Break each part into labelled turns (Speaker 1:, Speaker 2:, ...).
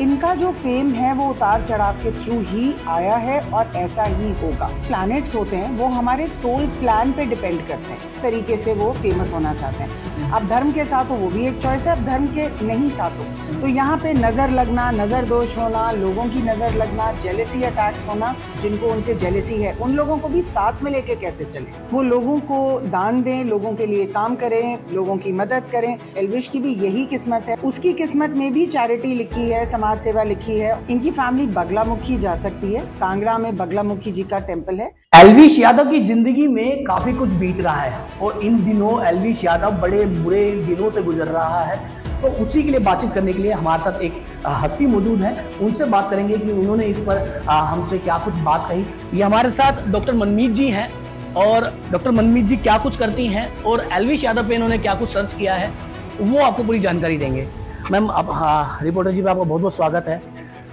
Speaker 1: इनका जो फेम है वो उतार चढ़ाव के थ्रू ही आया है और ऐसा ही होगा। प्लैनेट्स होते हैं वो हमारे सोल प्लान पे डिपेंड करते हैं, इस तरीके से वो फेमस होना चाहते हैं। अब धर्म के साथ हो वो भी एक चॉइस है, अब धर्म के नहीं साथ हो तो यहाँ पे नजर लगना, नजर दोष होना, लोगों की नजर लगना, जेलेसी अटैक्स होना, जिनको उनसे जेलेसी है उन लोगों को भी साथ में लेके कैसे चले, वो लोगों को दान दें, लोगों के लिए काम करें, लोगों की मदद करें। एल्विश की भी यही किस्मत है, उसकी किस्मत में भी चैरिटी लिखी है, समाज सेवा लिखी है। इनकी फैमिली बगलामुखी जा सकती है, कांगड़ा में बगलामुखी जी का टेम्पल है।
Speaker 2: एल्विश यादव की जिंदगी में काफी कुछ बीत रहा है और इन दिनों एल्विश यादव बड़े बुरे दिनों से गुजर रहा है, तो उसी के लिए बातचीत करने के लिए हमारे साथ एक हस्ती मौजूद है। उनसे बात करेंगे कि उन्होंने इस पर हमसे क्या कुछ बात कही। ये हमारे साथ डॉक्टर मनमीत जी हैं और डॉक्टर मनमीत जी क्या कुछ करती हैं और एल्विश यादव पे इन्होंने क्या कुछ सर्च किया है वो आपको पूरी जानकारी देंगे। मैम अब रिपोर्टर जी पे आपका बहुत बहुत स्वागत है।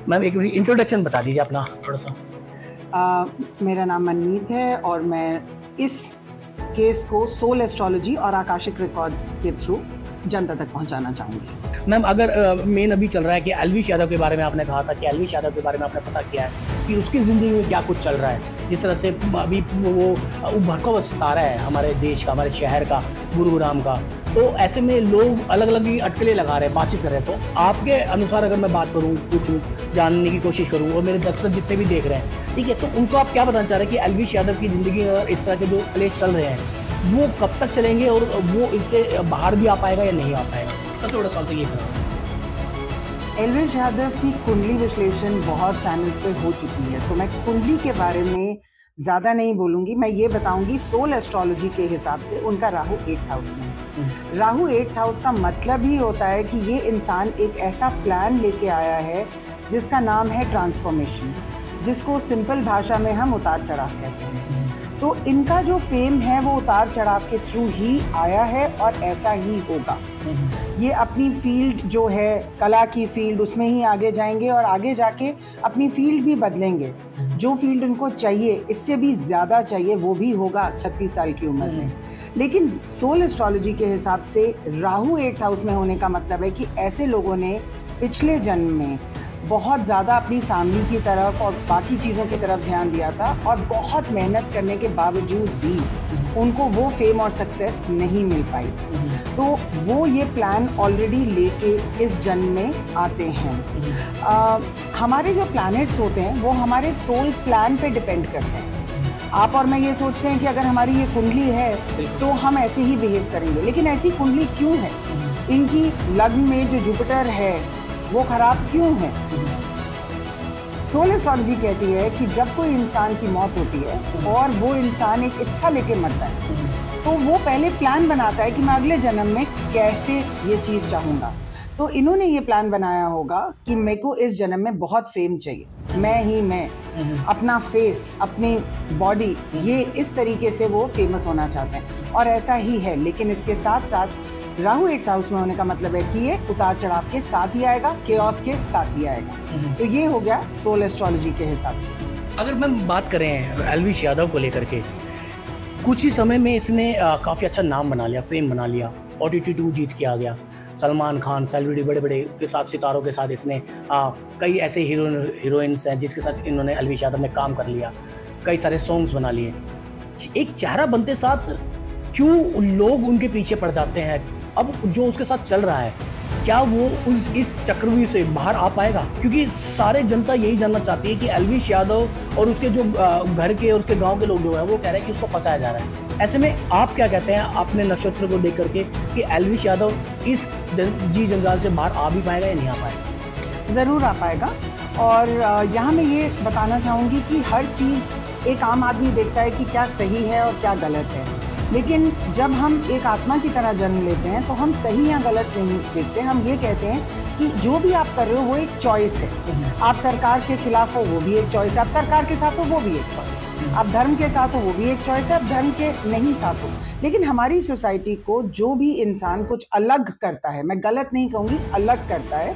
Speaker 2: मैम एक इंट्रोडक्शन बता दीजिए अपना थोड़ा सा।
Speaker 1: मेरा नाम मनमीत है और मैं इस केस को सोल एस्ट्रोलॉजी और आकाशिक रिकॉर्ड्स के थ्रू जनता तक पहुंचाना चाहूँगी।
Speaker 2: मैम अगर मेन अभी चल रहा है कि एल्विश यादव के बारे में आपने कहा था कि एल्विश यादव के बारे में आपने पता किया है कि उसकी ज़िंदगी में क्या कुछ चल रहा है, जिस तरह से अभी वो उभरता सितारा है हमारे देश का, हमारे शहर का, गुरुग्राम का, तो ऐसे में लोग अलग अलग ही अटकलें लगा रहे हैं, बातचीत कर रहे हैं। तो आपके अनुसार अगर मैं बात करूँ, पूछूँ, जानने की कोशिश करूँ और मेरे दर्शक जितने भी देख रहे हैं, ठीक है, तो उनको आप क्या बताना चाह रहे हैं कि एल्विश यादव की ज़िंदगी में इस तरह के जो क्लेश चल रहे हैं वो कब तक चलेंगे और वो इससे बाहर भी आ पाएगा या नहीं आ पाएगा? सबसे बड़ा सवाल तो ये करो।
Speaker 1: एल्विश यादव की कुंडली विश्लेषण बहुत चैनल्स पे हो चुकी है, तो मैं कुंडली के बारे में ज़्यादा नहीं बोलूँगी। मैं ये बताऊँगी सोल एस्ट्रोलॉजी के हिसाब से उनका राहु 8th हाउस में है। राहु 8th हाउस का मतलब ही होता है कि ये इंसान एक ऐसा प्लान लेके आया है जिसका नाम है ट्रांसफॉर्मेशन, जिसको सिंपल भाषा में हम उतार चढ़ाव कहते हैं। तो इनका जो फेम है वो उतार चढ़ाव के थ्रू ही आया है और ऐसा ही होगा। ये अपनी फील्ड जो है कला की फील्ड, उसमें ही आगे जाएंगे और आगे जाके अपनी फील्ड भी बदलेंगे। जो फील्ड उनको चाहिए, इससे भी ज़्यादा चाहिए, वो भी होगा 36 साल की उम्र में। लेकिन सोल एस्ट्रोलॉजी के हिसाब से राहु 8th हाउस में होने का मतलब है कि ऐसे लोगों ने पिछले जन्म में बहुत ज़्यादा अपनी फैमिली की तरफ और बाकी चीज़ों की तरफ ध्यान दिया था और बहुत मेहनत करने के बावजूद भी उनको वो फेम और सक्सेस नहीं मिल पाई। तो वो ये प्लान ऑलरेडी लेके इस जन्म में आते हैं। हमारे जो प्लैनेट्स होते हैं वो हमारे सोल प्लान पे डिपेंड करते हैं। आप और मैं ये सोचते हैं कि अगर हमारी ये कुंडली है तो हम ऐसे ही बिहेव करेंगे, लेकिन ऐसी कुंडली क्यों है? इनकी लग्न में जो जुपिटर है वो खराब क्यों है? सोल एस्ट्रोलॉजी कहती है कि जब कोई इंसान की मौत होती है और वो इंसान एक इच्छा लेके मरता है तो वो पहले प्लान बनाता है कि मैं अगले जन्म में कैसे ये चीज़ चाहूँगा। तो इन्होंने ये प्लान बनाया होगा कि मेरे को इस जन्म में बहुत फेम चाहिए, मैं ही मैं, अपना फेस, अपनी बॉडी, ये इस तरीके से वो फेमस होना चाहते हैं और ऐसा ही है। लेकिन इसके साथ साथ राहु 8th हाउस में होने का मतलब है कि ये उतार चढ़ाव के साथ ही आएगा, केओस के साथ ही आएगा। तो ये हो गया सोल एस्ट्रोलॉजी के हिसाब से।
Speaker 2: अगर मैं बात करें एल्विश यादव को लेकर के, कुछ ही समय में इसने काफ़ी अच्छा नाम बना लिया, फेम बना लिया, OTT 2 जीत के आ गया, सलमान खान, सेलिब्रिटी बड़े बड़े के साथ, सितारों के साथ इसने कई ऐसे हीरोइंस हैं जिसके साथ इन्होंने एल्विश यादव ने काम कर लिया, कई सारे सॉन्ग्स बना लिए। एक चेहरा बनते साथ क्यों लोग उनके पीछे पड़ जाते हैं? अब जो उसके साथ चल रहा है क्या वो इस चक्रव्यूह से बाहर आ पाएगा? क्योंकि सारे जनता यही जानना चाहती है कि एल्विश यादव और उसके जो घर के और उसके गांव के लोग जो है वो कह रहे हैं कि उसको फंसाया जा रहा है। ऐसे में आप क्या कहते हैं अपने नक्षत्र को देख करके कि एल्विश यादव इस जी जंजाल से बाहर आ भी पाएगा या नहीं आ पाएगा?
Speaker 1: ज़रूर आ पाएगा। और यहाँ मैं ये बताना चाहूँगी कि हर चीज़ एक आम आदमी देखता है कि क्या सही है और क्या गलत है, लेकिन जब हम एक आत्मा की तरह जन्म लेते हैं तो हम सही या गलत नहीं देखते। हम ये कहते हैं कि जो भी आप कर रहे हो वो एक चॉइस है। आप सरकार के खिलाफ हो वो भी एक चॉइस है, आप सरकार के साथ हो वो भी एक चॉइस है, आप धर्म के साथ हो वो भी एक चॉइस है, आप धर्म के नहीं साथ हो। लेकिन हमारी सोसाइटी को जो भी इंसान कुछ अलग करता है, मैं गलत नहीं कहूँगी, अलग करता है,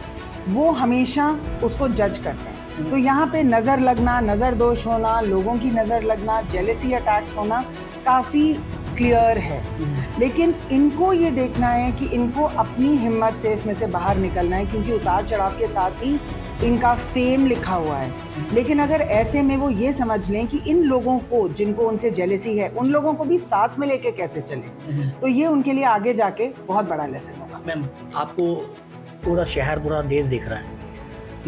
Speaker 1: वो हमेशा उसको जज करते हैं। तो यहाँ पे नज़र लगना, नज़र दोष होना, लोगों की नज़र लगना, जेलेसी अटैक्स होना काफ़ी क्लियर है। लेकिन इनको ये देखना है कि इनको अपनी हिम्मत से इसमें से बाहर निकलना है, क्योंकि उतार चढ़ाव के साथ ही इनका फेम लिखा हुआ है, लेकिन अगर ऐसे में वो ये समझ लें कि इन लोगों को जिनको उनसे जेलेसी है उन लोगों को भी साथ में लेके कैसे चले, तो ये उनके लिए आगे जाके बहुत बड़ा लेसन होगा।
Speaker 2: मैम, आपको पूरा शहर पूरा देश देख रहा है।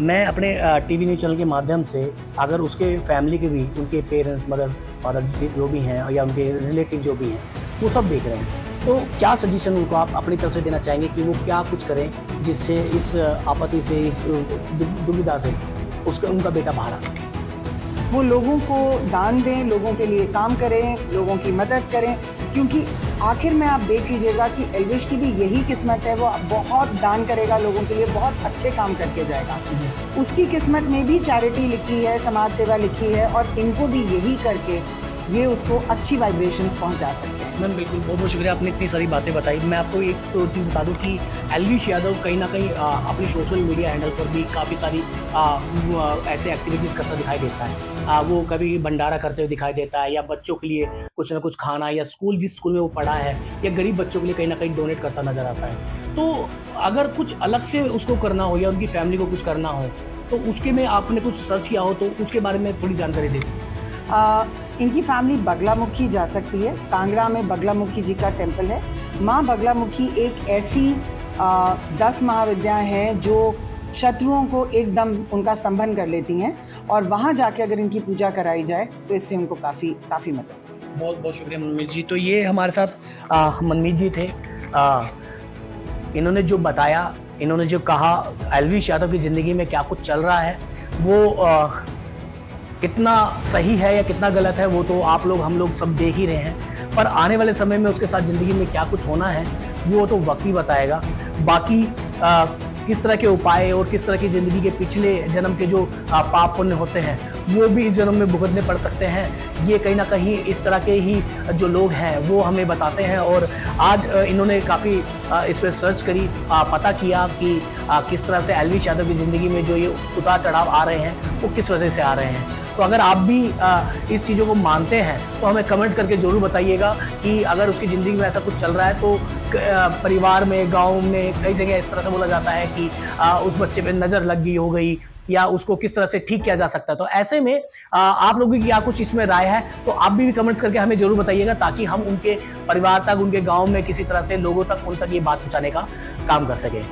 Speaker 2: मैं अपने टीवी न्यूज़ चैनल के माध्यम से अगर उसके फैमिली के भी, उनके पेरेंट्स, मदर फादर जो भी हैं या उनके रिलेटिव जो भी हैं, वो सब देख रहे हैं, तो क्या सजेशन उनको आप अपनी तरफ से देना चाहेंगे कि वो क्या कुछ करें जिससे इस आपत्ति से, इस दुविधा से उनका बेटा बाहर आ सके?
Speaker 1: वो लोगों को दान दें, लोगों के लिए काम करें, लोगों की मदद करें, क्योंकि आखिर में आप देख लीजिएगा कि एल्विश की भी यही किस्मत है। वो बहुत दान करेगा लोगों के लिए, बहुत अच्छे काम करके जाएगा। उसकी किस्मत में भी चैरिटी लिखी है, समाज सेवा लिखी है, और इनको भी यही करके ये उसको अच्छी वाइब्रेशंस पहुंचा सकते हैं।
Speaker 2: मैम बिल्कुल, बहुत बहुत शुक्रिया, आपने इतनी सारी बातें बताई। मैं आपको एक तो चीज़ बता दूं कि एल्विश यादव कहीं ना कहीं अपनी सोशल मीडिया हैंडल पर भी काफ़ी सारी ऐसे एक्टिविटीज़ करता दिखाई देता है। वो कभी भंडारा करते हुए दिखाई देता है, या बच्चों के लिए कुछ ना कुछ खाना, या जिस स्कूल में वो पढ़ा है, या गरीब बच्चों के लिए कहीं ना कहीं डोनेट करता नज़र आता है। तो अगर कुछ अलग से उसको करना हो या उनकी फैमिली को कुछ करना हो, तो उसके में आपने कुछ सर्च किया हो तो उसके बारे में थोड़ी जानकारी दें।
Speaker 1: इनकी फैमिली बगलामुखी जा सकती है। कांगड़ा में बगलामुखी जी का टेम्पल है। माँ बगलामुखी एक ऐसी 10 महाविद्या हैं जो शत्रुओं को एकदम उनका स्तंभन कर लेती हैं, और वहाँ जाके अगर इनकी पूजा कराई जाए तो इससे उनको काफ़ी मदद।
Speaker 2: बहुत बहुत शुक्रिया मनमीत जी। तो ये हमारे साथ मनमीत जी थे। इन्होंने जो बताया, इन्होंने जो कहा, एल्विश यादव की ज़िंदगी में क्या कुछ चल रहा है, वो कितना सही है या कितना गलत है, वो तो आप लोग, हम लोग सब देख ही रहे हैं। पर आने वाले समय में उसके साथ ज़िंदगी में क्या कुछ होना है, वो तो वक्त ही बताएगा। बाकी किस तरह के उपाय और किस तरह की ज़िंदगी के पिछले जन्म के जो पाप पुण्य होते हैं, वो भी इस जन्म में भुगतने पड़ सकते हैं। ये कहीं ना कहीं इस तरह के ही जो लोग हैं वो हमें बताते हैं। और आज इन्होंने काफ़ी इस पर सर्च करी, पता किया कि किस तरह से एल्विश यादव की ज़िंदगी में जो ये उतार चढ़ाव आ रहे हैं वो किस वजह से आ रहे हैं। तो अगर आप भी इस चीज़ों को मानते हैं तो हमें कमेंट्स करके ज़रूर बताइएगा कि अगर उसकी ज़िंदगी में ऐसा कुछ चल रहा है तो परिवार में, गांव में कई जगह इस तरह से बोला जाता है कि उस बच्चे पे नज़र लग गई हो गई, या उसको किस तरह से ठीक किया जा सकता है। तो ऐसे में आप लोगों की क्या कुछ इसमें राय है, तो आप भी कमेंट्स करके हमें ज़रूर बताइएगा, ताकि हम उनके परिवार तक, उनके गाँव में किसी तरह से लोगों तक, उन तक ये बात पहुँचाने का काम कर सकें।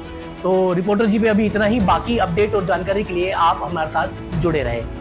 Speaker 2: तो रिपोर्टर जी पे अभी इतना ही। बाकी अपडेट और जानकारी के लिए आप हमारे साथ जुड़े रहें।